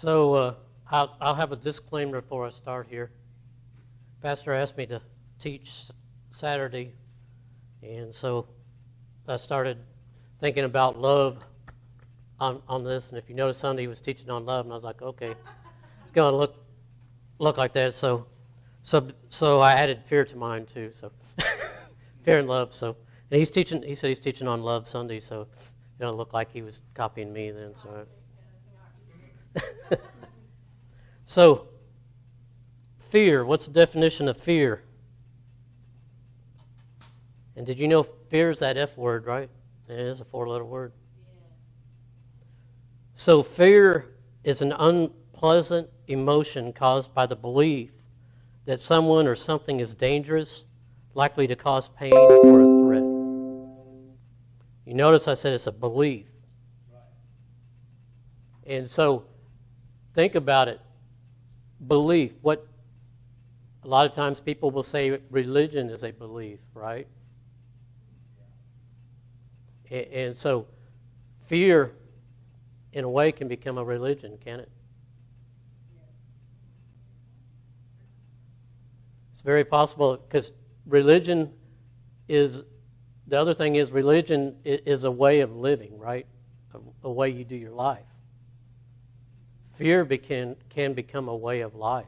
So I'll have a disclaimer before I start here. Pastor asked me to teach Saturday, and so I started thinking about love on this. And if you notice, Sunday he was teaching on love, and I was like, okay, it's going to look like that. So I added fear to mine too. So fear and love. So and he said he's teaching on love Sunday, so it don't look like he was copying me then. So. So, fear. What's the definition of fear? And did you know fear is that F word, right? It is a 4-letter word. Yeah. So, fear is an unpleasant emotion caused by the belief that someone or something is dangerous, likely to cause pain or a threat. You notice I said it's a belief. Right. And so, think about it. Belief. What a lot of times people will say religion is a belief, right? And so fear, in a way, can become a religion, can it? It's very possible, because religion is, the other thing is religion is a way of living, right? A way you do your life. Fear can become a way of life.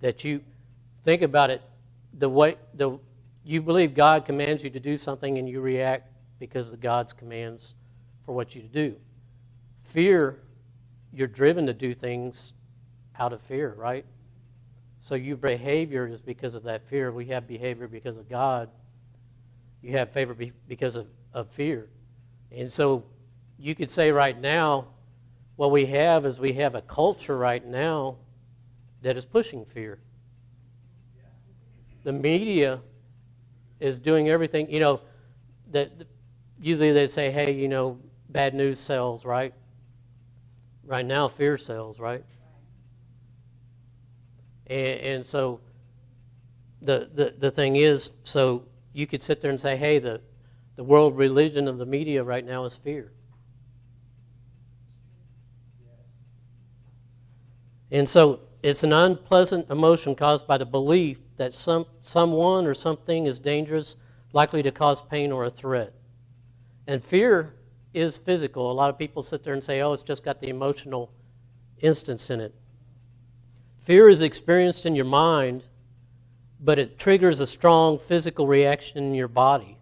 That you think about it, you believe God commands you to do something and you react because of God's commands for what you to do. Fear, you're driven to do things out of fear, right? So your behavior is because of that fear. We have behavior because of God. You have favor because of fear. And so you could say right now, what we have is we have a culture right now that is pushing fear. The media is doing everything, that usually they say, hey, bad news sells, right? Right now, fear sells, right? And so the thing is, so you could sit there and say, hey, the world religion of the media right now is fear. And so it's an unpleasant emotion caused by the belief that someone or something is dangerous, likely to cause pain or a threat. And fear is physical. A lot of people sit there and say, oh, it's just got the emotional instance in it. Fear is experienced in your mind, but it triggers a strong physical reaction in your body.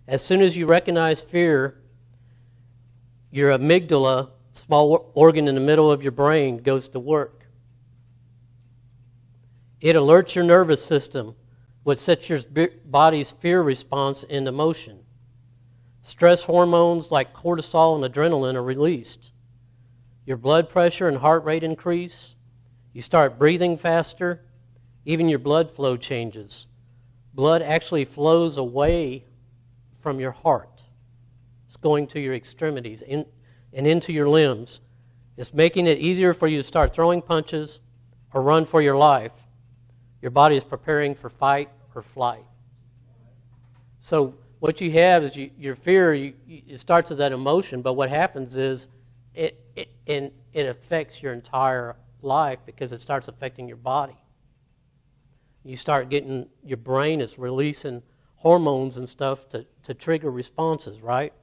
As soon as you recognize fear, your amygdala, small organ in the middle of your brain, goes to work. It alerts your nervous system, which sets your body's fear response into motion. Stress hormones like cortisol and adrenaline are released. Your blood pressure and heart rate increase. You start breathing faster. Even your blood flow changes. Blood actually flows away from your heart. It's going to your extremities and into your limbs. It's making it easier for you to start throwing punches or run for your life. Your body is preparing for fight or flight. So what you have is your fear. It starts as that emotion, but what happens is it affects your entire life because it starts affecting your body. You start getting, your brain is releasing hormones and stuff to trigger responses, right?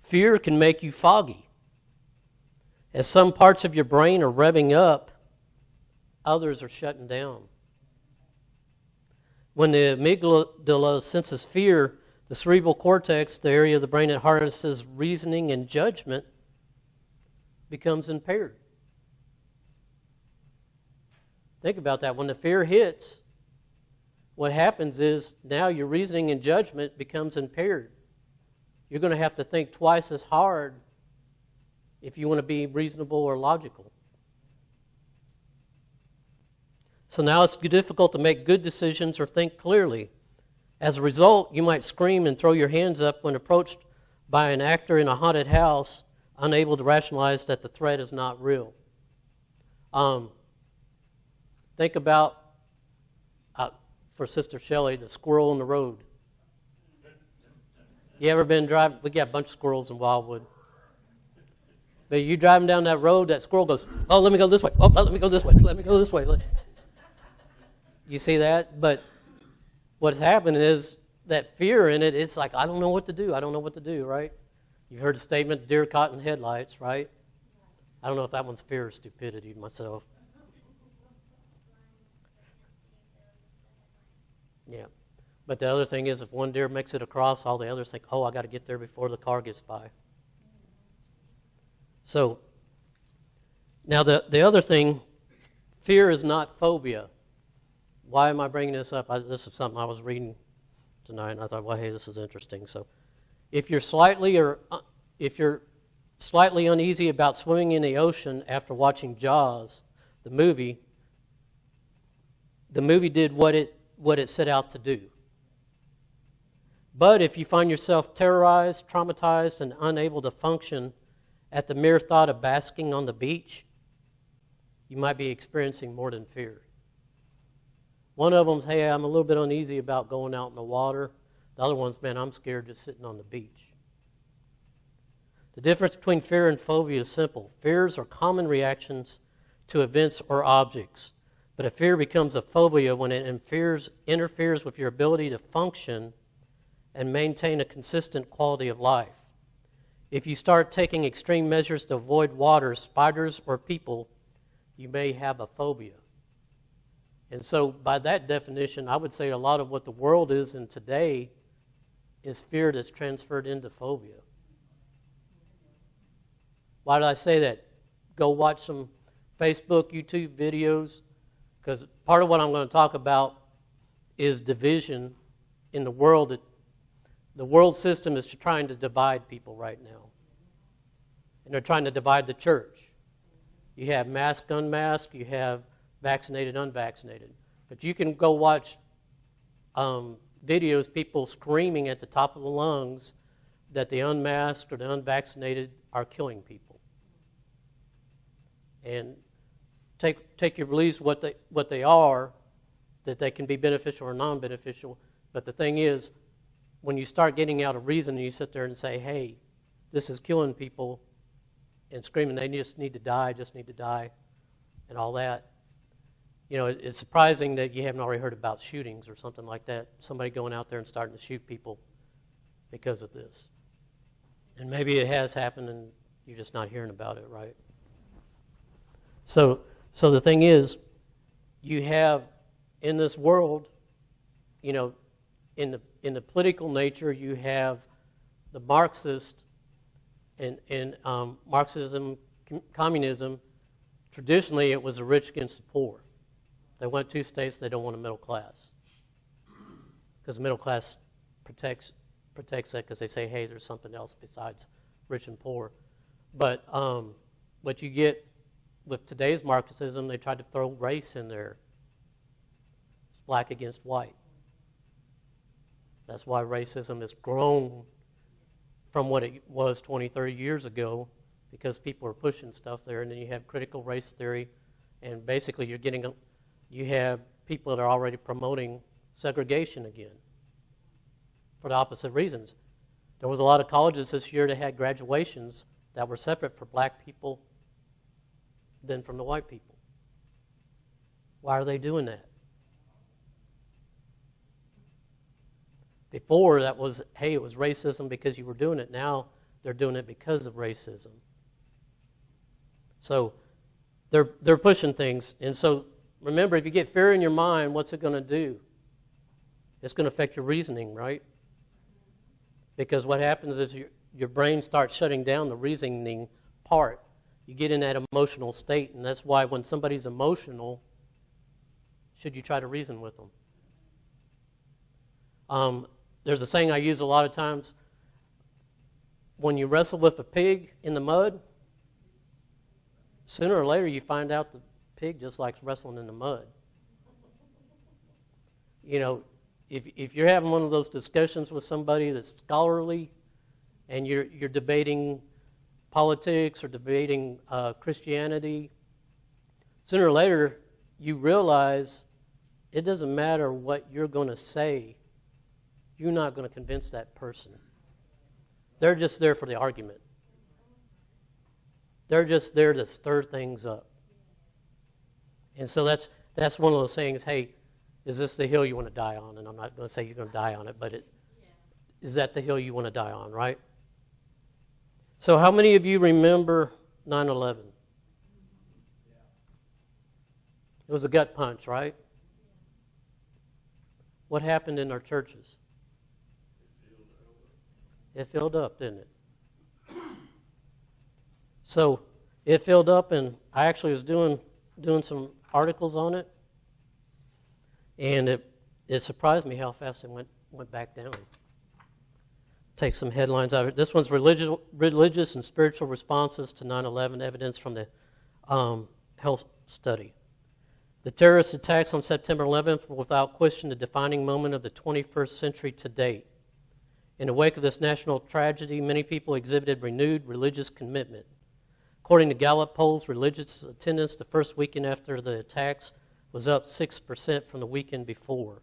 Fear can make you foggy. As some parts of your brain are revving up, others are shutting down. When the amygdala senses fear, the cerebral cortex, the area of the brain that harnesses reasoning and judgment, becomes impaired. Think about that. When the fear hits, what happens is now your reasoning and judgment becomes impaired. You're going to have to think twice as hard if you want to be reasonable or logical. So now it's difficult to make good decisions or think clearly. As a result, you might scream and throw your hands up when approached by an actor in a haunted house, unable to rationalize that the threat is not real. Think about, for Sister Shelley, the squirrel in the road. You ever been driving? We got a bunch of squirrels in Wildwood. But you driving down that road, that squirrel goes, oh, let me go this way. Oh, let me go this way. Let me go this way. You see that? But what's happened is that fear in it, it's like, I don't know what to do. I don't know what to do, right? You've heard the statement, deer caught in headlights, right? I don't know if that one's fear or stupidity myself. Yeah. But the other thing is, if one deer makes it across, all the others think, oh, I got to get there before the car gets by. So, now the other thing, fear is not phobia. Why am I bringing this up? This is something I was reading tonight, and I thought, well, hey, this is interesting. So, if you're slightly uneasy about swimming in the ocean after watching Jaws, the movie did what it set out to do. But if you find yourself terrorized, traumatized, and unable to function at the mere thought of basking on the beach, you might be experiencing more than fear. One of them's, hey, I'm a little bit uneasy about going out in the water. The other one's, man, I'm scared just sitting on the beach. The difference between fear and phobia is simple. Fears are common reactions to events or objects. But a fear becomes a phobia when it interferes with your ability to function and maintain a consistent quality of life. If you start taking extreme measures to avoid water, spiders, or people, you may have a phobia. And so by that definition, I would say a lot of what the world is in today is fear that's transferred into phobia. Why did I say that? Go watch some Facebook, YouTube videos, because part of what I'm going to talk about is division in the world. The world system is trying to divide people right now. And they're trying to divide the church. You have masked, unmasked. You have vaccinated, unvaccinated. But you can go watch videos, people screaming at the top of the lungs that the unmasked or the unvaccinated are killing people. And take your beliefs what they are, that they can be beneficial or non-beneficial. But the thing is, when you start getting out of reason and you sit there and say, hey, this is killing people, and screaming they just need to die, and all that, it's surprising that you haven't already heard about shootings or something like that, somebody going out there and starting to shoot people because of this. And maybe it has happened and you're just not hearing about it, right? So the thing is, you have in this world, in the political nature, you have the Marxist and Marxism, communism. Traditionally, it was the rich against the poor. They want two states. They don't want a middle class, because the middle class protects that, because they say, hey, there's something else besides rich and poor. But what you get with today's Marxism, they tried to throw race in there. It's black against white. That's why racism has grown from what it was 20, 30 years ago, because people are pushing stuff there. And then you have critical race theory, and basically you have people that are already promoting segregation again for the opposite reasons. There was a lot of colleges this year that had graduations that were separate for black people than from the white people. Why are they doing that? Before, that was, hey, it was racism because you were doing it. Now they're doing it because of racism. So they're pushing things. And so remember, if you get fear in your mind, what's it going to do? It's going to affect your reasoning, right? Because what happens is your brain starts shutting down the reasoning part. You get in that emotional state, and that's why when somebody's emotional, should you try to reason with them? There's a saying I use a lot of times. When you wrestle with a pig in the mud, sooner or later you find out the pig just likes wrestling in the mud. If you're having one of those discussions with somebody that's scholarly, and you're debating politics or debating Christianity, sooner or later you realize it doesn't matter what you're going to say. You're not going to convince that person. They're just there for the argument. They're just there to stir things up. And so that's one of those things, hey, is this the hill you want to die on? And I'm not going to say you're going to die on it, but is that the hill you want to die on, right? So how many of you remember 9/11? It was a gut punch, right? What happened in our churches? It filled up, didn't it? So it filled up, and I actually was doing some articles on it, and it surprised me how fast it went back down. Take some headlines out of it. This one's religious and spiritual responses to 9/11, evidence from the health study. The terrorist attacks on September 11th were without question the defining moment of the 21st century to date. In the wake of this national tragedy, many people exhibited renewed religious commitment. According to Gallup polls, religious attendance the first weekend after the attacks was up 6% from the weekend before.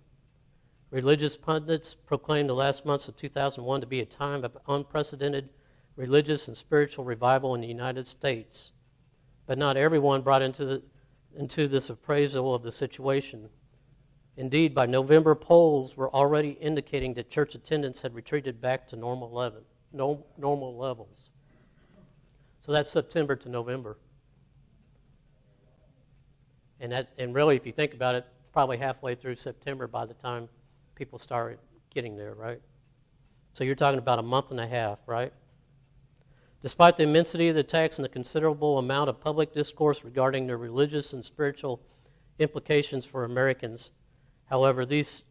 Religious pundits proclaimed the last months of 2001 to be a time of unprecedented religious and spiritual revival in the United States. But not everyone brought into this appraisal of the situation. Indeed, by November, polls were already indicating that church attendance had retreated back to normal levels. So that's September to November. And really, if you think about it, it's probably halfway through September by the time people started getting there, right? So you're talking about a month and a half, right? Despite the immensity of the attacks and the considerable amount of public discourse regarding their religious and spiritual implications for Americans, however, these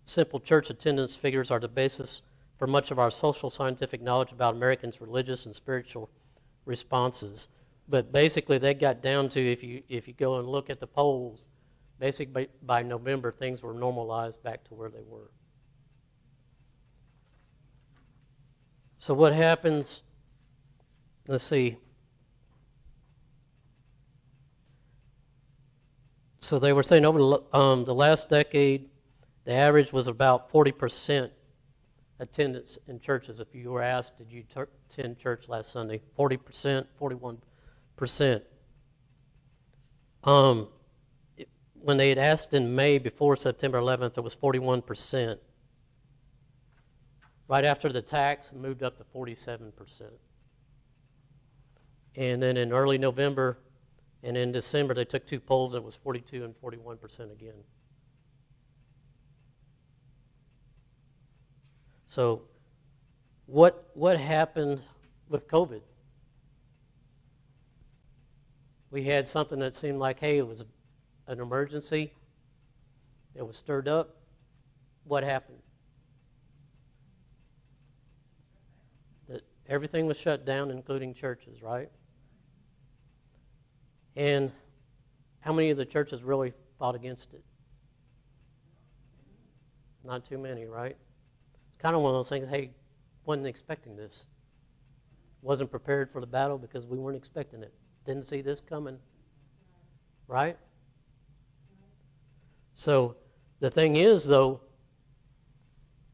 simple church attendance figures are the basis for much of our social scientific knowledge about Americans' religious and spiritual responses. But basically, they got down to, if you go and look at the polls, basically by November, things were normalized back to where they were. So what happens? Let's see. So they were saying over the last decade, the average was about 40% attendance in churches. If you were asked, did you attend church last Sunday? 40%, 41%. When they had asked in May before September 11th, it was 41%. Right after the tax, it moved up to 47%. And then in early November and in December, they took two polls, and it was 42 and 41% again. So what happened with COVID? We had something that seemed like, hey, it was an emergency. It was stirred up. What happened? That everything was shut down, including churches, right? And how many of the churches really fought against it? Not too many, right? It's kind of one of those things, hey, wasn't expecting this. Wasn't prepared for the battle because we weren't expecting it. Didn't see this coming, right? So the thing is, though,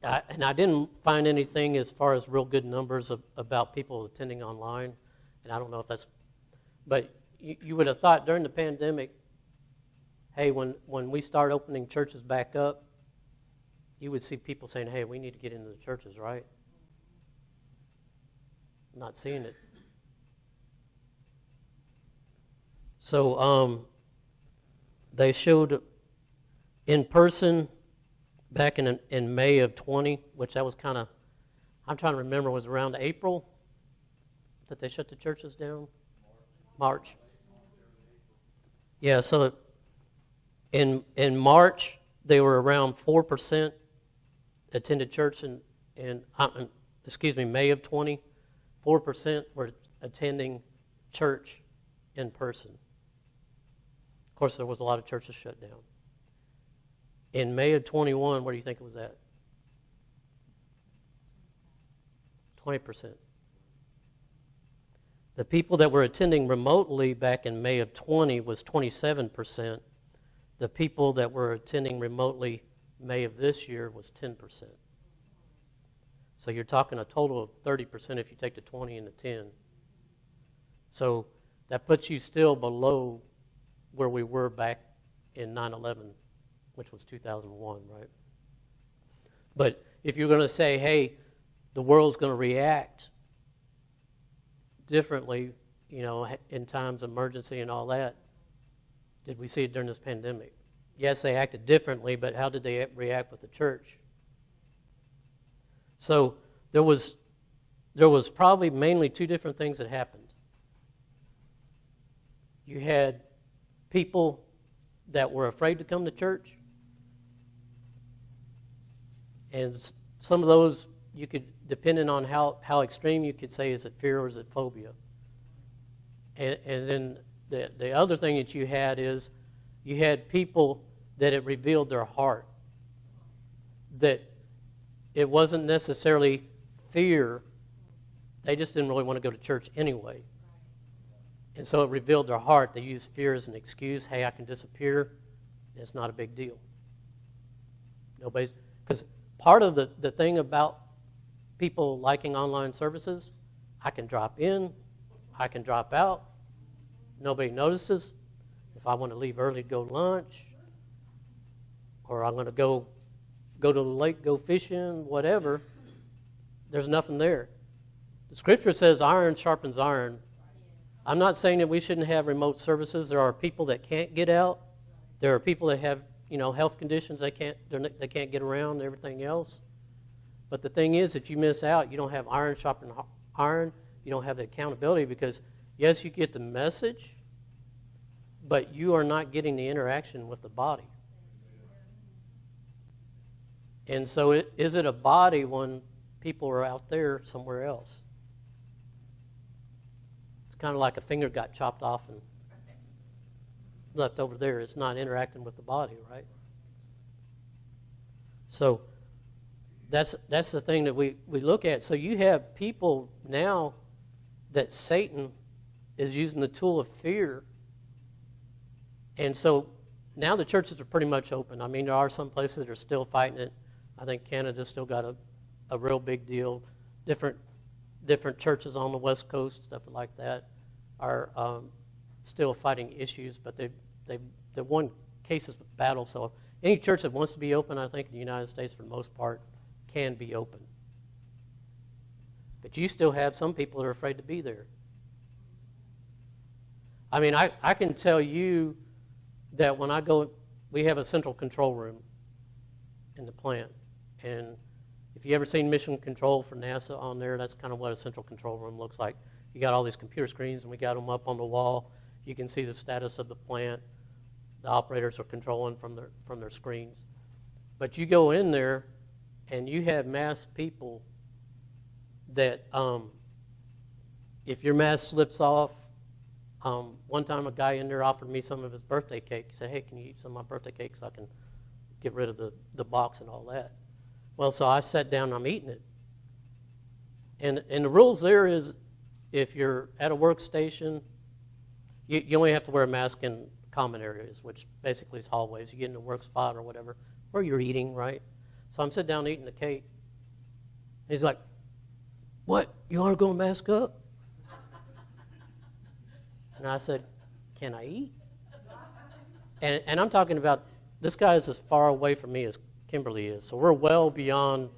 and I didn't find anything as far as real good numbers about people attending online, and I don't know if that's, but you would have thought during the pandemic, hey, when we start opening churches back up, you would see people saying, hey, we need to get into the churches, right? Not seeing it. So they showed in person back in May of 20, which that was kind of, I'm trying to remember, was around April that they shut the churches down? March. Yeah, so in March, they were around 4% attended church in May of 20. 4% were attending church in person. Of course, there was a lot of churches shut down. In May of 21, where do you think it was at? 20%. The people that were attending remotely back in May of 20 was 27%. The people that were attending remotely May of this year was 10%. So you're talking a total of 30% if you take the 20 and the 10. So that puts you still below where we were back in 9/11, which was 2001, right? But if you're going to say, hey, the world's going to react differently, in times of emergency and all that, did we see it during this pandemic? Yes, they acted differently, but how did they react with the church? So there was probably mainly two different things that happened. You had people that were afraid to come to church, and some of those you could, depending on how extreme, you could say, is it fear or is it phobia? And then the other thing that you had is you had people that it revealed their heart, that it wasn't necessarily fear, they just didn't really want to go to church anyway. And so it revealed their heart. They used fear as an excuse. Hey, I can disappear. It's not a big deal. Because part of the thing about people liking online services, I can drop in, I can drop out. Nobody notices. If I want to leave early to go to lunch, or I'm going to go to the lake, go fishing, whatever, there's nothing there. The scripture says iron sharpens iron. I'm not saying that we shouldn't have remote services. There are people that can't get out. There are people that have, health conditions they can't get around and everything else. But the thing is that you miss out. You don't have iron sharpening iron. You don't have the accountability because, yes, you get the message, but you are not getting the interaction with the body. And so is it a body when people are out there somewhere else? It's kind of like a finger got chopped off and left over there. It's not interacting with the body, right? So that's the thing that we look at. So you have people now that Satan is using the tool of fear. And so now the churches are pretty much open. I mean, there are some places that are still fighting it. I think Canada's still got a real big deal. Different churches on the West Coast, stuff like that, are still fighting issues, but they've won cases with battle. So any church that wants to be open, I think, in the United States, for the most part, can be open. But you still have some people that are afraid to be there. I mean, I can tell you that when I go, we have a central control room in the plant. And if you ever seen Mission Control for NASA on there, that's kind of what a central control room looks like. You got all these computer screens, and we got them up on the wall. You can see the status of the plant. The operators are controlling from their screens. But you go in there, and you have masked people that if your mask slips off, one time a guy in there offered me some of his birthday cake. He said, hey, can you eat some of my birthday cake so I can get rid of the box and all that? Well, so I sat down and I'm eating it. And the rules there is if you're at a workstation, you only have to wear a mask in common areas, which basically is hallways. You get in a work spot or whatever, or you're eating, right? So I'm sitting down eating the cake. He's like, what? You aren't going to mask up? And I said, can I eat? And I'm talking about, this guy is as far away from me as Kimberly is. So we're well beyond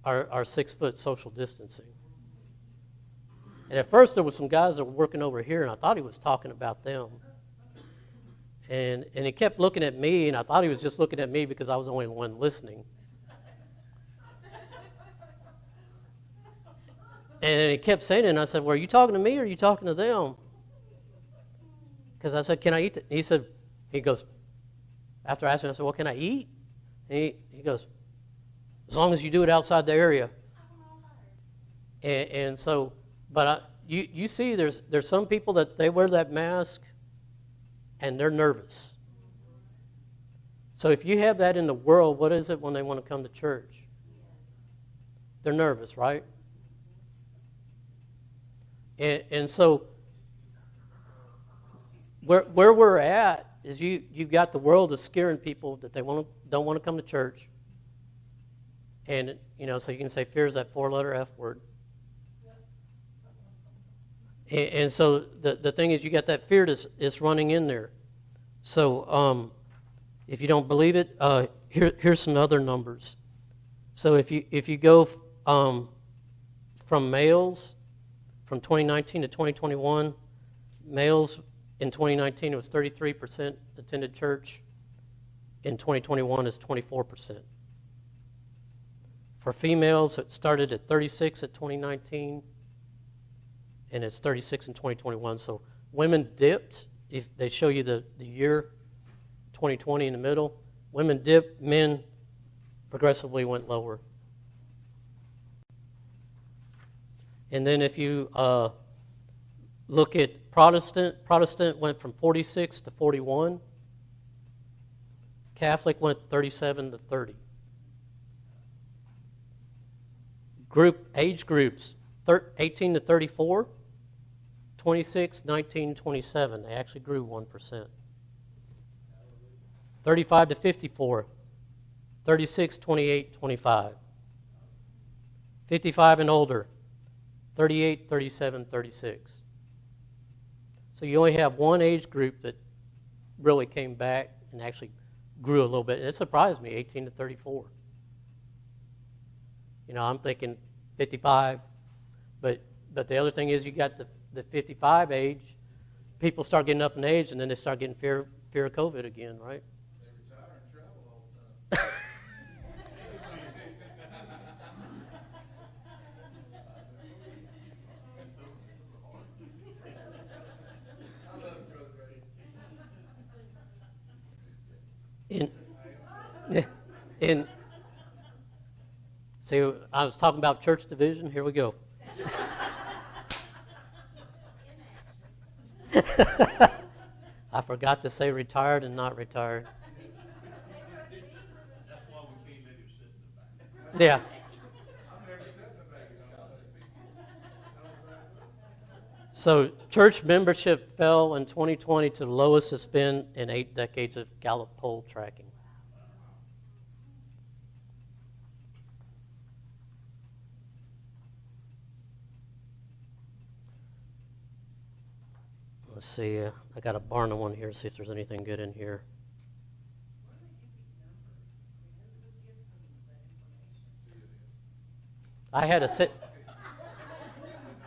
our 6 foot social distancing. And at first there were some guys that were working over here, and I thought he was talking about them. And he kept looking at me, and I thought he was just looking at me because I was the only one listening. And he kept saying it, and I said, well, are you talking to me or are you talking to them? Because I said, can I eat? He goes, after asking, I said, well, can I eat? And he goes, as long as you do it outside the area. And so, but you see there's some people that they wear that mask and they're nervous. So if you have that in the world, what is it when they want to come to church? They're nervous, right? And so where we're at is you've got the world is scaring people that they don't want to come to church. And, so you can say fear is that 4-letter F word. And so the thing is, you got that fear that's running in there. So if you don't believe it, here's some other numbers. So if you go from males from 2019 to 2021, males in 2019 it was 33% attended church. In 2021 is 24%. For females, it started at 36 at 2019, and it's 36 in 2021. So women dipped. If they show you the year 2020 in the middle, women dipped, men progressively went lower. And then if you look at Protestant went from 46 to 41. Catholic went 37 to 30. Age groups, 18 to 34, 26, 19, 27. They actually grew 1%. 35 to 54, 36, 28, 25. 55 and older, 38, 37, 36. So you only have one age group that really came back and actually grew a little bit. And it surprised me, 18 to 34. You know, I'm thinking 55, but the other thing is you got the 55 age, people start getting up in age, and then they start getting fear of COVID again, right? They retire and travel all the time. I love you, Brother Brady. See, I was talking about church division. Here we go. I forgot to say retired and not retired. That's why we can't let him sit in the back. Yeah. I'm never sitting in the back of the So church membership fell in 2020 to the lowest it's been in 8 decades of Gallup poll tracking. Let's see. I got a Barna one here. See if there's anything good in here. I had a sit.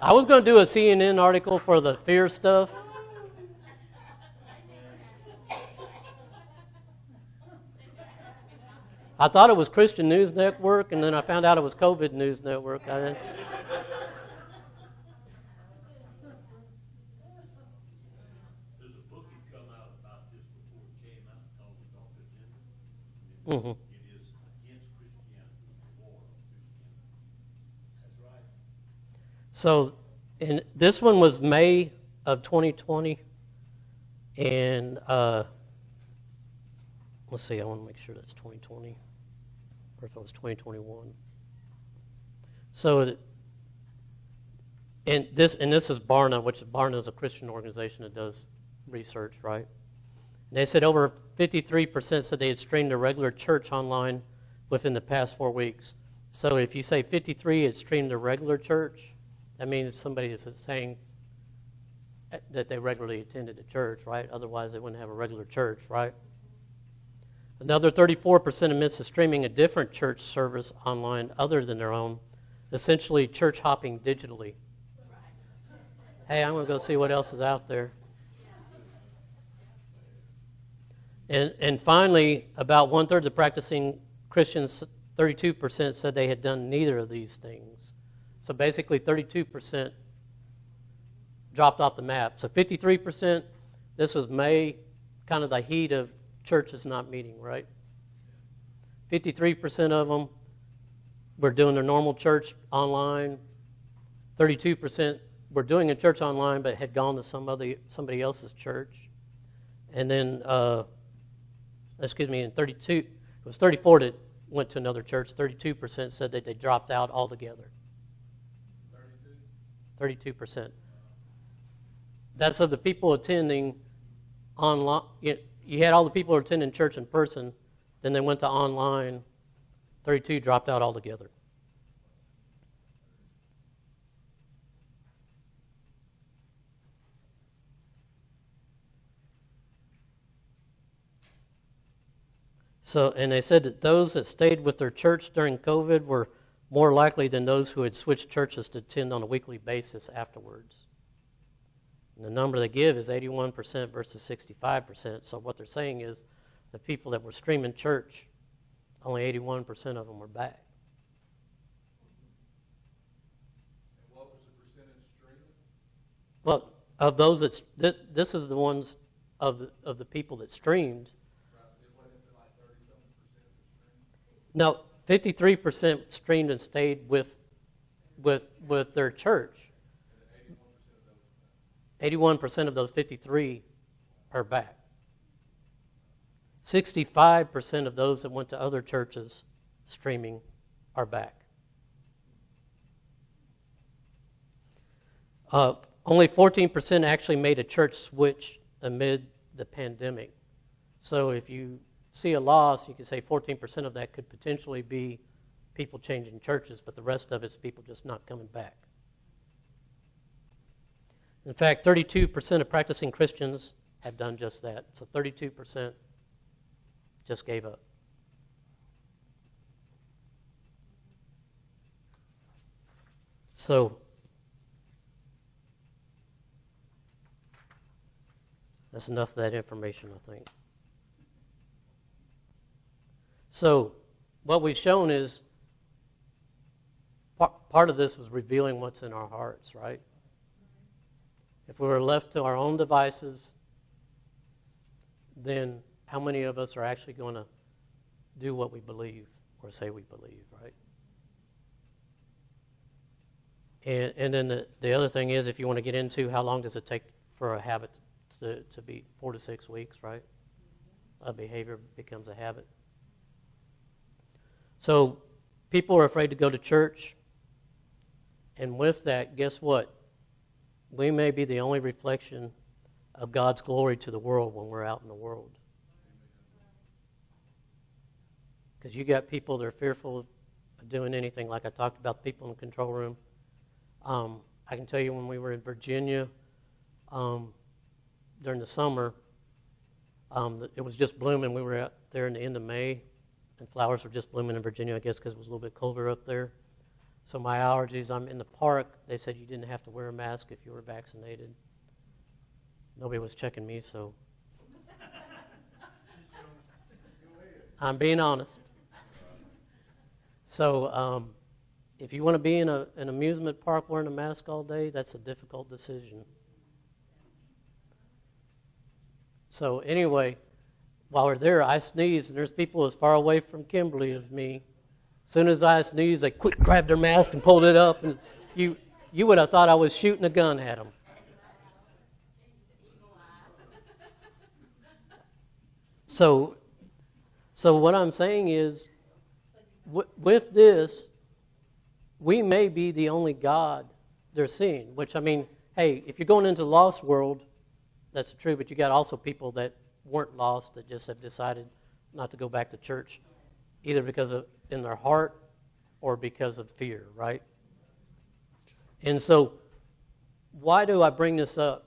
I was going to do a CNN article for the fear stuff. I thought it was Christian News Network, and then I found out it was COVID News Network. Mm-hmm. It is against Christianity, the war on Christianity. That's right. So, and this one was May of 2020, and let's see. I want to make sure that's 2020, or if it was 2021. So, and this is Barna, which Barna is a Christian organization that does research, right? And they said over 53% said they had streamed a regular church online within the past 4 weeks. So if you say 53 had streamed a regular church, that means somebody is saying that they regularly attended a church, right? Otherwise, they wouldn't have a regular church, right? Another 34% admits to streaming a different church service online other than their own, essentially church hopping digitally. Hey, I'm going to go see what else is out there. And finally, about 1/3 of practicing Christians, 32% said they had done neither of these things. So basically 32% dropped off the map. So 53%, this was May, kind of the heat of churches not meeting, right? 53% of them were doing their normal church online. 32% were doing a church online but had gone to somebody else's church. And then in 32, it was 34 that went to another church. 32% said that they dropped out altogether. 32%. That's of the people attending online. You had all the people attending church in person, then they went to online. 32 dropped out altogether. So, and they said that those that stayed with their church during COVID were more likely than those who had switched churches to attend on a weekly basis afterwards. And the number they give is 81% versus 65%. So what they're saying is the people that were streaming church, only 81% of them were back. And what was the percentage streaming? Well, of those this is the ones of the people that streamed. Right, it went into like 30-something% of streaming. No, 53% streamed and stayed with their church. And 81% of those 53 are back. 65% of those that went to other churches streaming are back. Only 14% actually made a church switch amid the pandemic. So if you see a loss, you can say 14% of that could potentially be people changing churches, but the rest of it's people just not coming back. In fact, 32% of practicing Christians have done just that. So 32% just gave up. So that's enough of that information, I think. So what we've shown is part of this was revealing what's in our hearts, right? If we were left to our own devices, then how many of us are actually going to do what we believe or say we believe, right? And then the other thing is, if you want to get into how long does it take for a habit to be 4 to 6 weeks, right? A behavior becomes a habit. So people are afraid to go to church, and with that, guess what? We may be the only reflection of God's glory to the world when we're out in the world. Because you got people that are fearful of doing anything, like I talked about people in the control room. I can tell you when we were in Virginia during the summer, it was just blooming. We were out there in the end of May, and flowers were just blooming in Virginia, I guess because it was a little bit colder up there. So my allergies, I'm in the park. They said you didn't have to wear a mask if you were vaccinated. Nobody was checking me, so I'm being honest. So if you want to be in an amusement park wearing a mask all day, that's a difficult decision. So anyway, while we're there, I sneezed, and there's people as far away from Kimberly as me. As soon as I sneezed, they quick grabbed their mask and pulled it up, and you would have thought I was shooting a gun at them. So what I'm saying is, with this, we may be the only God they're seeing. Which, I mean, hey, if you're going into the lost world, that's true, but you got also people that weren't lost that just have decided not to go back to church, either because of in their heart or because of fear, right? And so, why do I bring this up?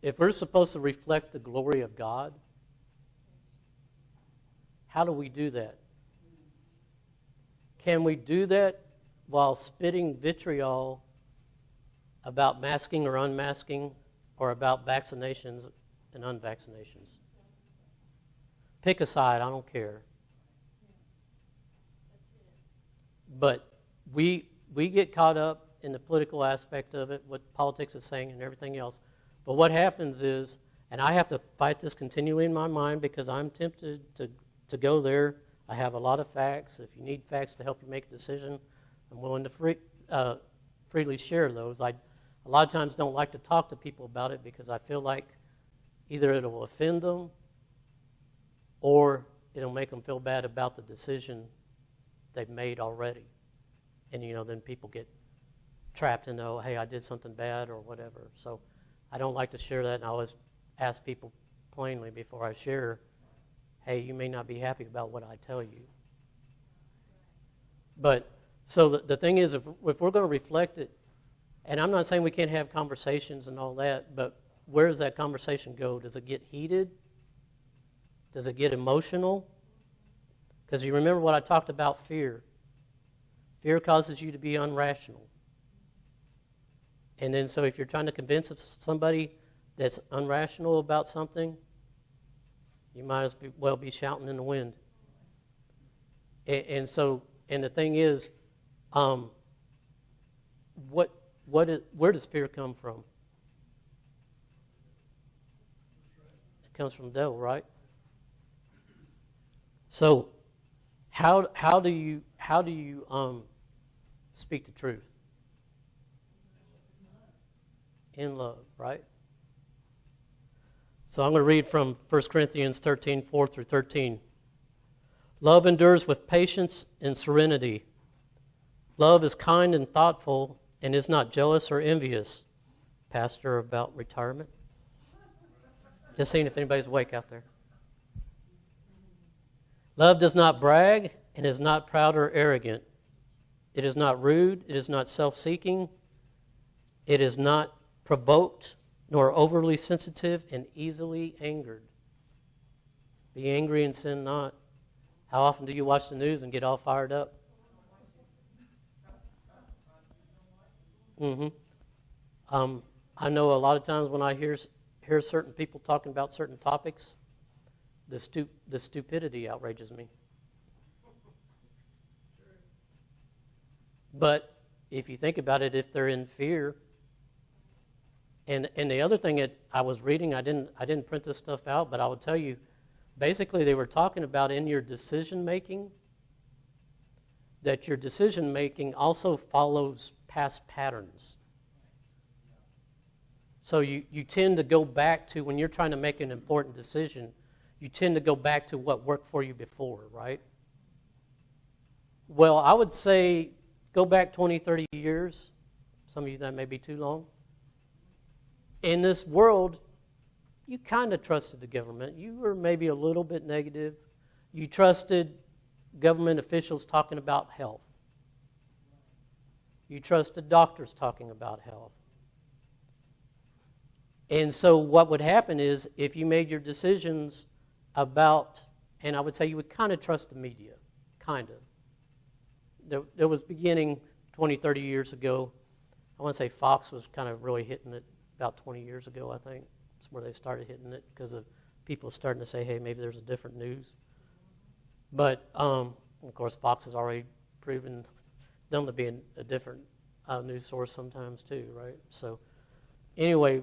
If we're supposed to reflect the glory of God, how do we do that? Can we do that while spitting vitriol about masking or unmasking, or about vaccinations and unvaccinations? Pick a side, I don't care. But we get caught up in the political aspect of it, what politics is saying and everything else. But what happens is, and I have to fight this continually in my mind because I'm tempted to go there. I have a lot of facts. If you need facts to help you make a decision, I'm willing to freely share those. I a lot of times don't like to talk to people about it because I feel like either it will offend them or it'll make them feel bad about the decision they've made already. And, then people get trapped in, oh, hey, I did something bad or whatever. So I don't like to share that, and I always ask people plainly before I share, hey, you may not be happy about what I tell you. But so the thing is, if we're going to reflect it, and I'm not saying we can't have conversations and all that, but where does that conversation go? Does it get heated? Does it get emotional? Because you remember what I talked about fear. Fear causes you to be unrational. And then so if you're trying to convince somebody that's unrational about something, you might as well be shouting in the wind. And the thing is, where does fear come from? It comes from the devil, right? So, how do you speak the truth? In love, right? So I'm going to read from 1 Corinthians 13, 4 through 13. Love endures with patience and serenity. Love is kind and thoughtful and is not jealous or envious. Pastor about retirement. Just seeing if anybody's awake out there. Love does not brag and is not proud or arrogant. It is not rude. It is not self-seeking. It is not provoked nor overly sensitive and easily angered. Be angry and sin not. How often do you watch the news and get all fired up? I know a lot of times when I hear certain people talking about certain topics, the stupidity outrages me. But if you think about it, if they're in fear, and the other thing that I was reading, I didn't print this stuff out, but I will tell you, basically they were talking about in your decision making, that your decision making also follows past patterns. So you tend to go back to, when you're trying to make an important decision, you tend to go back to what worked for you before, right? Well, I would say go back 20, 30 years. Some of you, that may be too long. In this world, you kind of trusted the government. You were maybe a little bit negative. You trusted government officials talking about health. You trusted doctors talking about health. And so what would happen is if you made your decisions about, and I would say you would kind of trust the media, kind of. There was beginning 20, 30 years ago, I want to say Fox was kind of really hitting it about 20 years ago, I think. That's where they started hitting it because of people starting to say, hey, maybe there's a different news. But, of course, Fox has already proven them to be a different news source sometimes too, right? So anyway,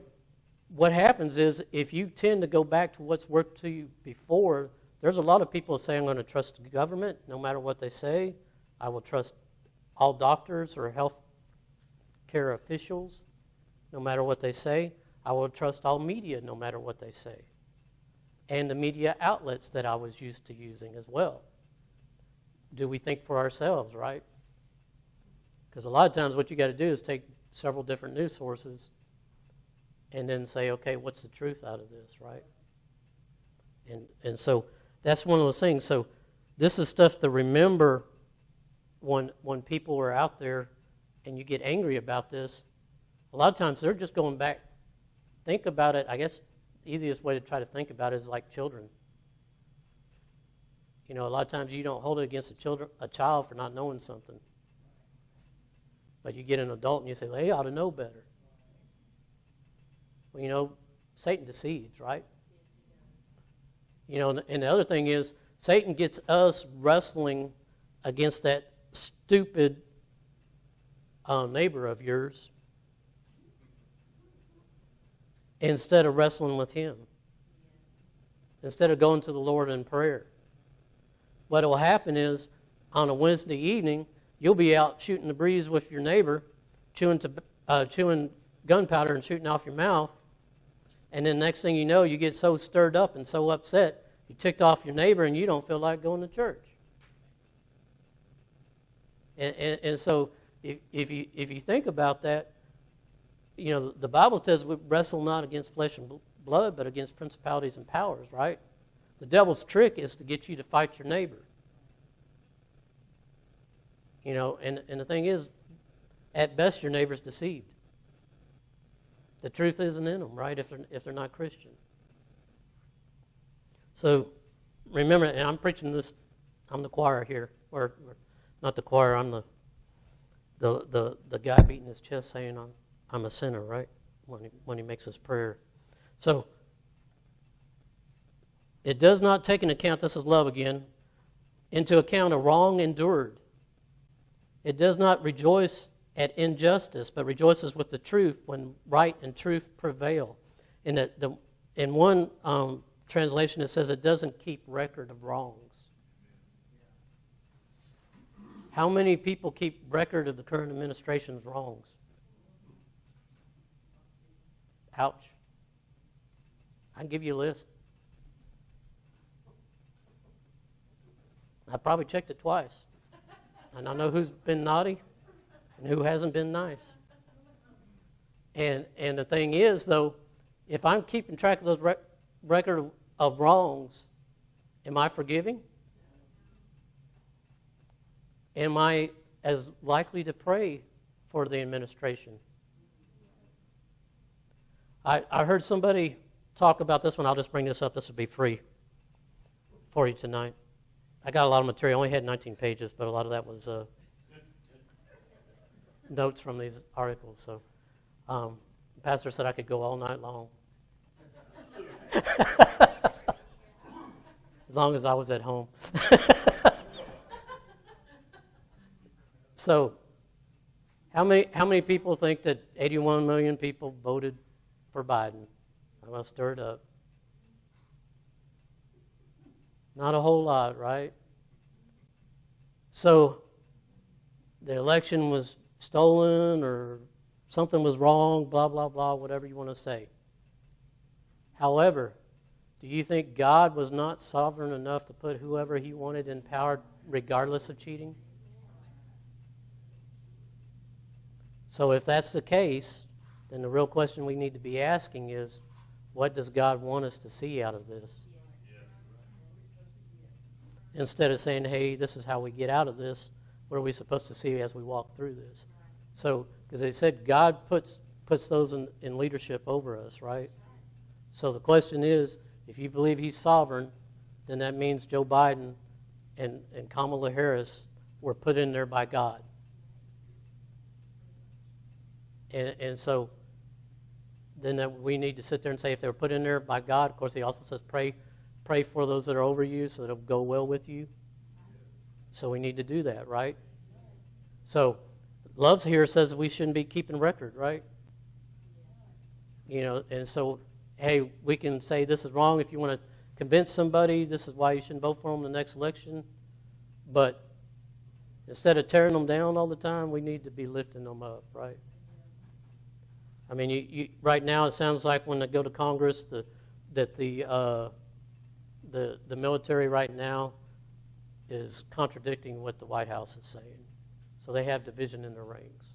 what happens is if you tend to go back to what's worked to you before, there's a lot of people that say, I'm going to trust the government no matter what they say. I will trust all doctors or health care officials no matter what they say. I will trust all media no matter what they say. And the media outlets that I was used to using as well. Do we think for ourselves, right? Because a lot of times what you got to do is take several different news sources and then say, okay, what's the truth out of this, right? And so that's one of those things. So this is stuff to remember when people are out there and you get angry about this. A lot of times they're just going back. Think about it. I guess the easiest way to try to think about it is like children. You know, a lot of times you don't hold it against a child for not knowing something. But you get an adult and you say, well, they ought to know better. Well, you know, Satan deceives, right? You know, and the other thing is, Satan gets us wrestling against that stupid neighbor of yours instead of wrestling with him. Instead of going to the Lord in prayer. What will happen is, on a Wednesday evening, you'll be out shooting the breeze with your neighbor, chewing gunpowder and shooting off your mouth, and then next thing you know, you get so stirred up and so upset, you ticked off your neighbor and you don't feel like going to church. And so if you think about that, you know, the Bible says we wrestle not against flesh and blood, but against principalities and powers, right? The devil's trick is to get you to fight your neighbor. You know, and the thing is, at best, your neighbor's deceived. The truth isn't in them, right, if they're not Christian. So remember, and I'm preaching this I'm the choir here, or not the choir. I'm the guy beating his chest saying I'm a sinner, right? When he makes his prayer. So it does not take into account, this is love again, into account a wrong endured. It does not rejoice at injustice, but rejoices with the truth when right and truth prevail. In one translation it says it doesn't keep record of wrongs. How many people keep record of the current administration's wrongs? Ouch. I can give you a list. I probably checked it twice. And I know who's been naughty and who hasn't been nice. And the thing is, though, if I'm keeping track of those record of wrongs, am I forgiving? Am I as likely to pray for the administration? I heard somebody talk about this one. I'll just bring this up. This will be free for you tonight. I got a lot of material. I only had 19 pages, but a lot of that was notes from these articles. So the pastor said I could go all night long. As long as I was at home. So how many people think that 81 million people voted for Biden? I'm going to stir it up. Not a whole lot, right? So the election was stolen or something was wrong, blah, blah, blah, whatever you want to say. However, do you think God was not sovereign enough to put whoever he wanted in power regardless of cheating? So if that's the case, then the real question we need to be asking is, what does God want us to see out of this? Instead of saying, hey, this is how we get out of this, what are we supposed to see as we walk through this? So, because they said God puts those in leadership over us, right? So the question is, if you believe he's sovereign, then that means Joe Biden and Kamala Harris were put in there by God. And so then that we need to sit there and say, if they were put in there by God, of course he also says pray for those that are over you so that it'll go well with you. So we need to do that, right? So love here says we shouldn't be keeping record, right? You know, and so, hey, we can say this is wrong. If you want to convince somebody, this is why you shouldn't vote for them in the next election. But instead of tearing them down all the time, we need to be lifting them up, right? I mean, you right now it sounds like when they go to Congress that the military right now is contradicting what the White House is saying. So they have division in their ranks.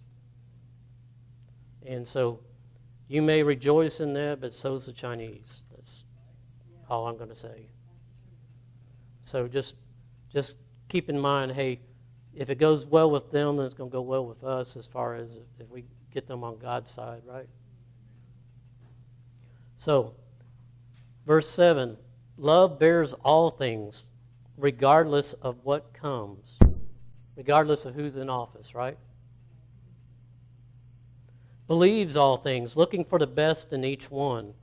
And so you may rejoice in that, but so's the Chinese. That's all I'm going to say. So just keep in mind, hey, if it goes well with them, then it's going to go well with us as far as if we get them on God's side, right? So, verse 7, love bears all things, regardless of what comes, regardless of who's in office, right? Believes all things, looking for the best in each one.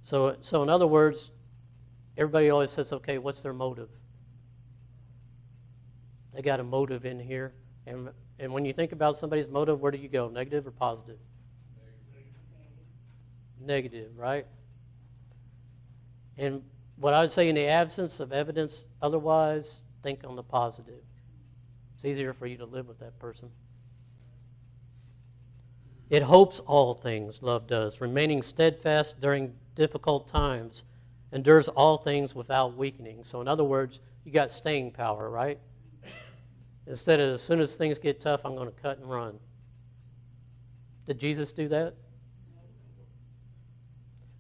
So in other words, everybody always says, okay, what's their motive? They got a motive in here. And when you think about somebody's motive, where do you go? Negative or positive? Negative, right? And what I would say in the absence of evidence otherwise, think on the positive. It's easier for you to live with that person. It hopes all things, love does, remaining steadfast during difficult times, endures all things without weakening. So in other words, you got staying power, right? Instead of as soon as things get tough, I'm going to cut and run. Did Jesus do that?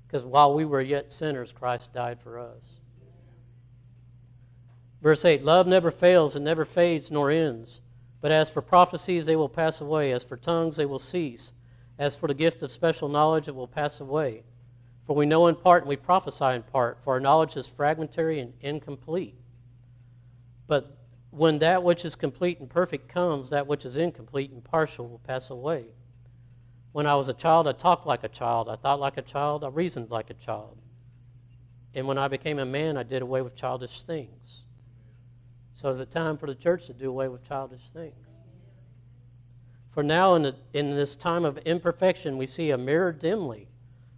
Because while we were yet sinners, Christ died for us. Verse 8, love never fails and never fades nor ends. But as for prophecies, they will pass away. As for tongues, they will cease. As for the gift of special knowledge, it will pass away. For we know in part and we prophesy in part, for our knowledge is fragmentary and incomplete. But when that which is complete and perfect comes, that which is incomplete and partial will pass away. When I was a child, I talked like a child. I thought like a child. I reasoned like a child. And when I became a man, I did away with childish things. So is it time for the church to do away with childish things? For now, in this time of imperfection, we see a mirror dimly,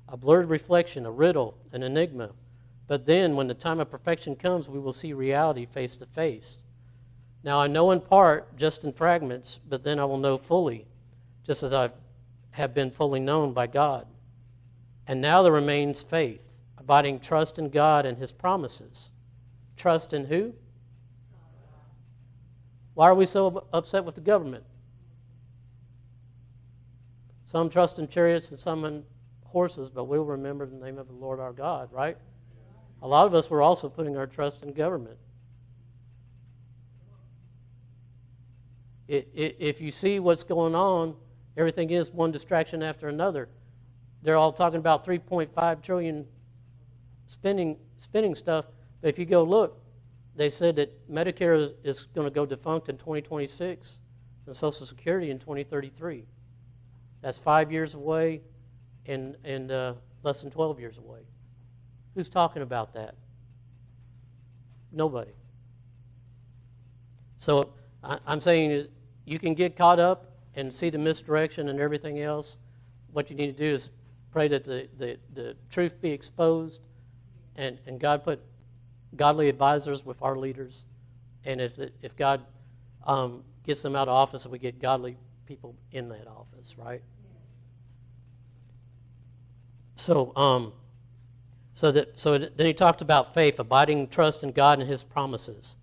a blurred reflection, a riddle, an enigma. But then, when the time of perfection comes, we will see reality face to face. Now I know in part, just in fragments, but then I will know fully, just as I have been fully known by God. And now there remains faith, abiding trust in God and His promises. Trust in who? Why are we so upset with the government? Some trust in chariots and some in horses, but we'll remember the name of the Lord our God, right? A lot of us were also putting our trust in government. If you see what's going on, everything is one distraction after another. They're all talking about 3.5 trillion spending stuff, but if you go look, they said that Medicare is going to go defunct in 2026 and Social Security in 2033. That's 5 years away and less than 12 years away. Who's talking about that? Nobody. So I'm saying you can get caught up and see the misdirection and everything else. What you need to do is pray that the truth be exposed and God put godly advisors with our leaders. And if God gets them out of office, and we get godly people in that office, right? So then he talked about faith, abiding trust in God and His promises.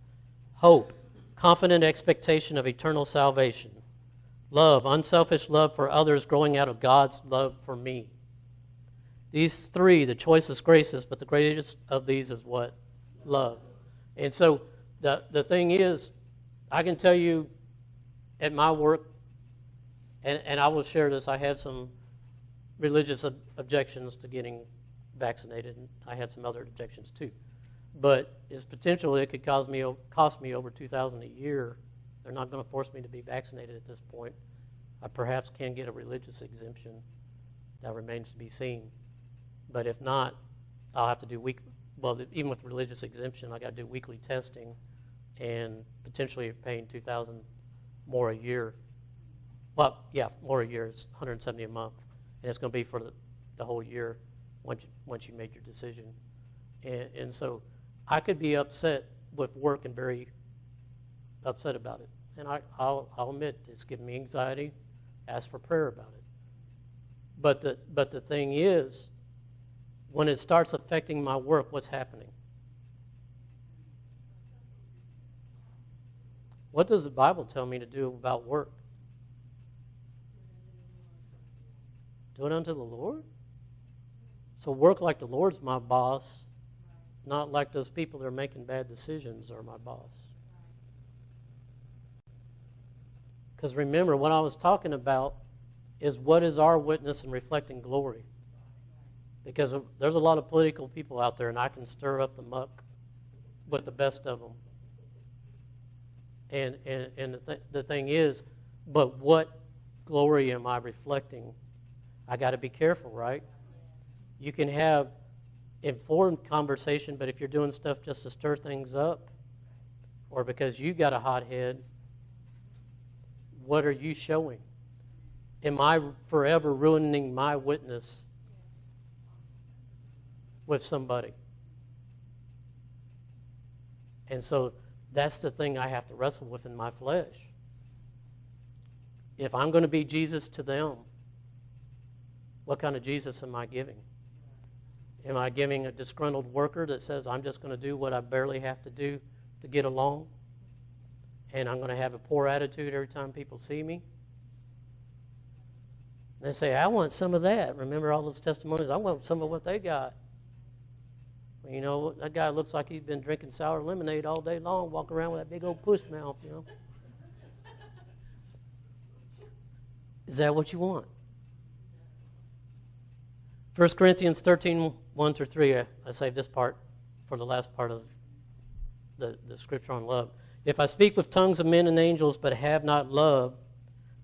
Hope, confident expectation of eternal salvation. Love, unselfish love for others growing out of God's love for me. These three, the choicest graces, but the greatest of these is what? Love. And so the thing is, I can tell you at my work, and I will share this, I have some religious objections to getting vaccinated, and I have some other objections too. But it's potential it could cost me over $2,000 a year. They're not going to force me to be vaccinated at this point. I perhaps can get a religious exemption. That remains to be seen. But if not, I'll have to do even with religious exemption, I got to do weekly testing, and potentially paying $2,000 more a year. Well, yeah, more a year. It's $170 a month, and it's going to be for the whole year once you made your decision. And so I could be upset with work and very upset about it. And I'll admit it's giving me anxiety. Ask for prayer about it. But the thing is, when it starts affecting my work, what's happening? What does the Bible tell me to do about work? Do it unto the Lord? So work like the Lord's my boss, not like those people that are making bad decisions are my boss. Because remember, what I was talking about is what is our witness in reflecting glory. Because there's a lot of political people out there, and I can stir up the muck with the best of them. And the thing is, but what glory am I reflecting? I got to be careful, right? You can have informed conversation, but if you're doing stuff just to stir things up, or because you got a hot head, what are you showing? Am I forever ruining my witness with somebody? And so that's the thing I have to wrestle with in my flesh. If I'm going to be Jesus to them, what kind of Jesus am I giving? Am I giving a disgruntled worker that says, I'm just going to do what I barely have to do to get along? And I'm going to have a poor attitude every time people see me? They say, I want some of that. Remember all those testimonies? I want some of what they got. Well, you know, that guy looks like he's been drinking sour lemonade all day long, walking around with that big old push mouth, you know. Is that what you want? 1 Corinthians 13, 1-3. I saved this part for the last part of the scripture on love. If I speak with tongues of men and angels but have not love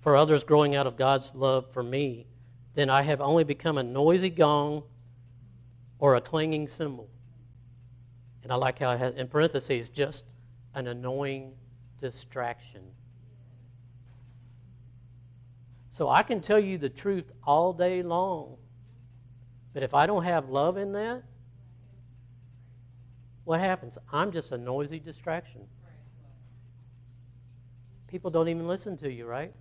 for others growing out of God's love for me, then I have only become a noisy gong or a clanging cymbal. And I like how it has, in parentheses, just an annoying distraction. So I can tell you the truth all day long, but if I don't have love in that, what happens? I'm just a noisy distraction. People don't even listen to you, right?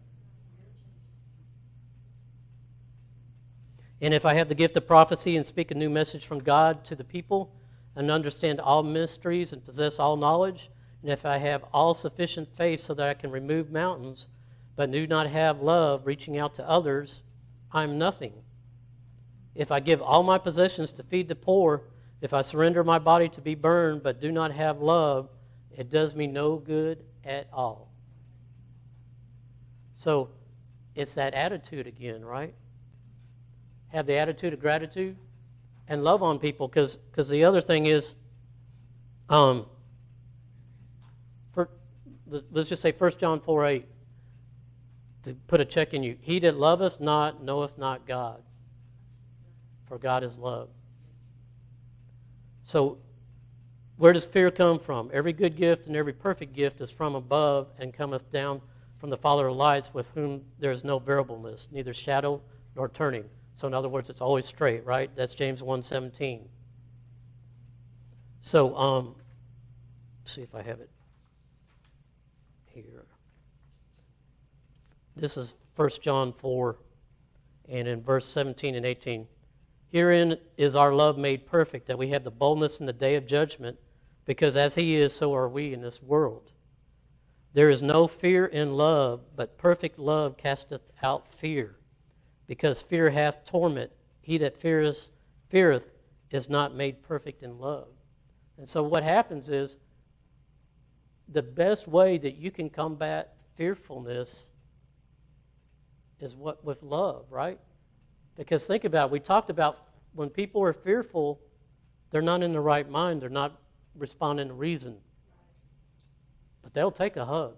And if I have the gift of prophecy and speak a new message from God to the people and understand all mysteries and possess all knowledge, and if I have all sufficient faith so that I can remove mountains, but do not have love reaching out to others, I'm nothing. If I give all my possessions to feed the poor, if I surrender my body to be burned but do not have love, it does me no good at all. So it's that attitude again, right? Have the attitude of gratitude and love on people, because the other thing is, let's just say 1 John 4:8, to put a check in you. He that loveth not knoweth not God, for God is love. So where does fear come from? Every good gift and every perfect gift is from above and cometh down from the Father of lights, with whom there is no variableness, neither shadow nor turning. So in other words, it's always straight, right? That's James 1:17. So, let's see if I have it here. This is 1 John 4, and in verse 17 and 18. Herein is our love made perfect, that we have the boldness in the day of judgment, because as he is, so are we in this world. There is no fear in love, but perfect love casteth out fear, because fear hath torment. He that feareth is not made perfect in love. And so what happens is, the best way that you can combat fearfulness is with love, right? Because think about it, we talked about when people are fearful, they're not in the right mind, they're not responding to reason. But they'll take a hug.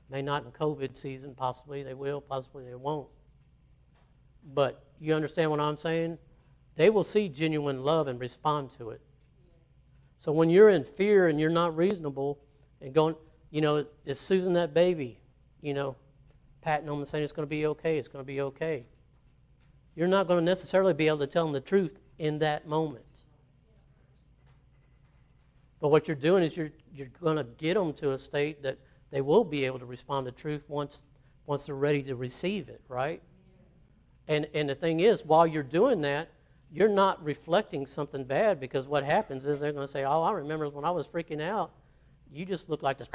May not in COVID season, possibly they will, possibly they won't. But you understand what I'm saying? They will see genuine love and respond to it. So when you're in fear and you're not reasonable and going, is Susan that baby, patting them and saying it's going to be okay, it's going to be okay. You're not going to necessarily be able to tell them the truth in that moment. But what you're doing is you're going to get them to a state that they will be able to respond to truth once they're ready to receive it, right? And the thing is, while you're doing that, you're not reflecting something bad, because what happens is they're going to say, oh, I remember when I was freaking out, you just looked like this.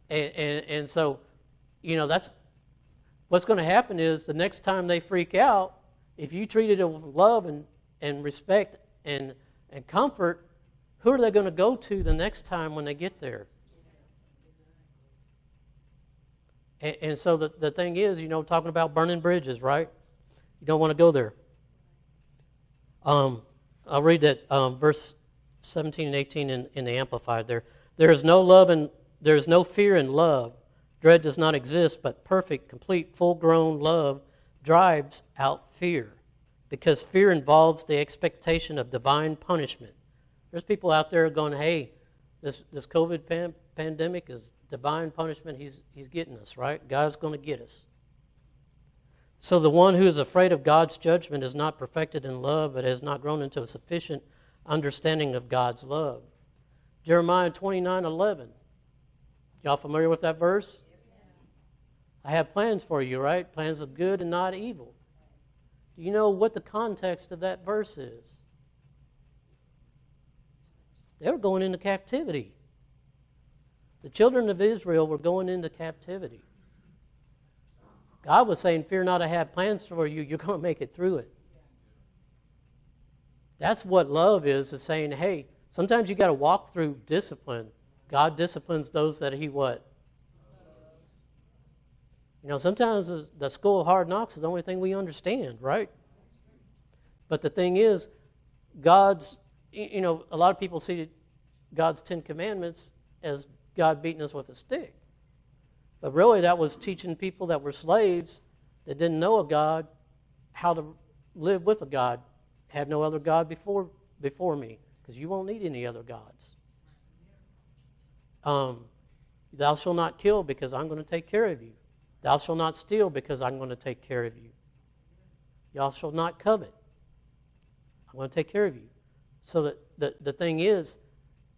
And so, that's what's going to happen is the next time they freak out, if you treat it with love and respect and comfort, who are they going to go to the next time when they get there? And so the thing is, talking about burning bridges, right? You don't want to go there. I'll read that verse 17 and 18 in the Amplified there. There is no fear in love. Dread does not exist, but perfect, complete, full-grown love drives out fear, because fear involves the expectation of divine punishment. There's people out there going, hey, this COVID pandemic is divine punishment. He's getting us, right? God's going to get us. So the one who is afraid of God's judgment is not perfected in love, but has not grown into a sufficient understanding of God's love. Jeremiah 29:11. Y'all familiar with that verse? I have plans for you, right? Plans of good and not evil. Do you know what the context of that verse is? They were going into captivity. The children of Israel were going into captivity. God was saying, fear not, I have plans for you. You're going to make it through it. That's what love is saying, hey, sometimes you got to walk through discipline. God disciplines those that he what? Sometimes the school of hard knocks is the only thing we understand, right? But the thing is, God's, a lot of people see God's 10 Commandments as God beating us with a stick. But really, that was teaching people that were slaves that didn't know a God how to live with a God. Have no other God before me, because you won't need any other gods. Thou shalt not kill, because I'm going to take care of you. Thou shalt not steal, because I'm going to take care of you. Thou shalt not covet. I'm going to take care of you. So that the thing is,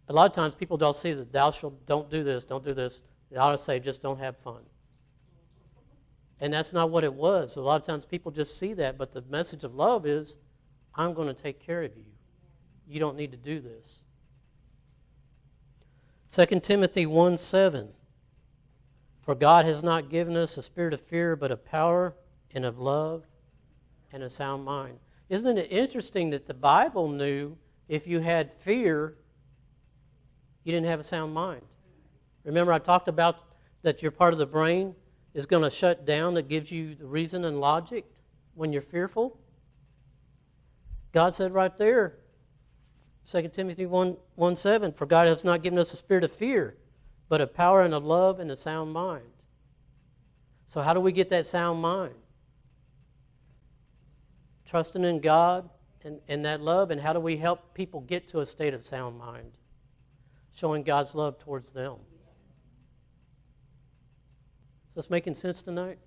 a lot of times people don't see that thou shalt, don't do this, don't do this. They ought to say, just don't have fun. And that's not what it was. A lot of times people just see that, but the message of love is, I'm going to take care of you. You don't need to do this. 2 Timothy 1:7. For God has not given us a spirit of fear, but of power and of love and a sound mind. Isn't it interesting that the Bible knew if you had fear, you didn't have a sound mind? Remember I talked about that your part of the brain is going to shut down that gives you the reason and logic when you're fearful? God said right there, 2 Timothy 1:7, for God has not given us a spirit of fear, but of power and of love and a sound mind. So how do we get that sound mind? Trusting in God and that love. And how do we help people get to a state of sound mind? Showing God's love towards them. Is this making sense tonight?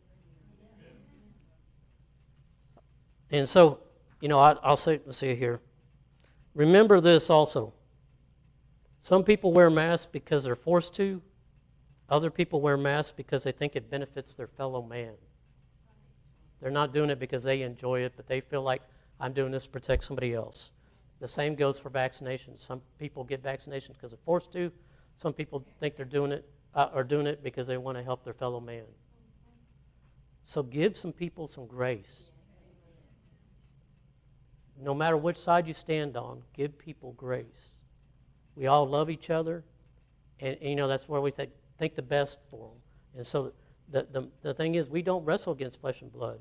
And so, I'll say, let's see here. Remember this also. Some people wear masks because they're forced to. Other people wear masks because they think it benefits their fellow man. They're not doing it because they enjoy it, but they feel like I'm doing this to protect somebody else. The same goes for vaccinations. Some people get vaccinations because they're forced to. Some people think they're doing it because they want to help their fellow man. So give some people some grace. No matter which side you stand on, give people grace. We all love each other, and that's where we think the best for them. And so the thing is, we don't wrestle against flesh and blood.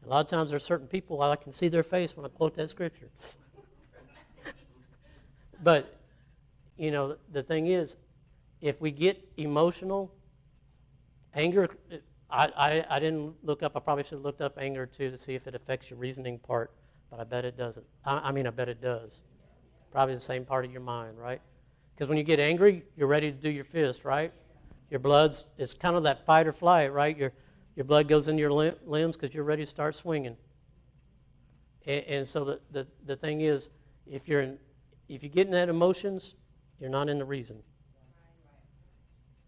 A lot of times there's certain people, I can see their face when I quote that scripture. But, the thing is, if we get emotional, anger, I didn't look up, I probably should have looked up anger too to see if it affects your reasoning part, but I bet it doesn't. I bet it does. Probably the same part of your mind, right? Because when you get angry, you're ready to do your fist, right? Your it's kind of that fight or flight, right? Your blood goes into your limbs because you're ready to start swinging. And so the thing is, if you're getting that emotions, you're not in the reason.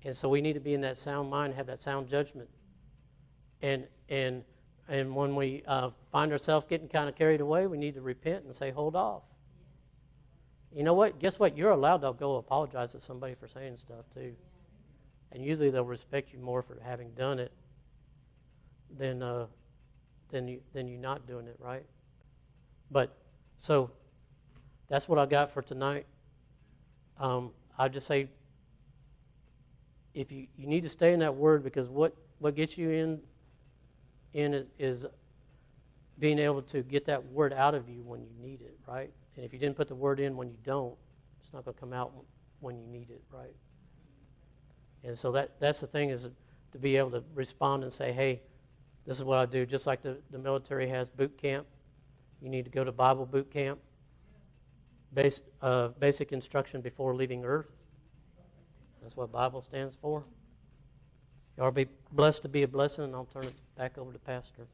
And so we need to be in that sound mind, have that sound judgment. And when we find ourselves getting kind of carried away, we need to repent and say, hold off. You know what? Guess what? You're allowed to go apologize to somebody for saying stuff too. And usually they'll respect you more for having done it than you not doing it, right? But so that's what I got for tonight. I just say, if you need to stay in that word, because what gets you in is being able to get that word out of you when you need it, right? And if you didn't put the word in when you don't, it's not going to come out when you need it, right? And so that's the thing, is to be able to respond and say, hey, this is what I do. Just like the military has boot camp, you need to go to Bible boot camp, basic instruction before leaving earth. That's what Bible stands for. You ought to be blessed to be a blessing, and I'll turn it back over to Pastor.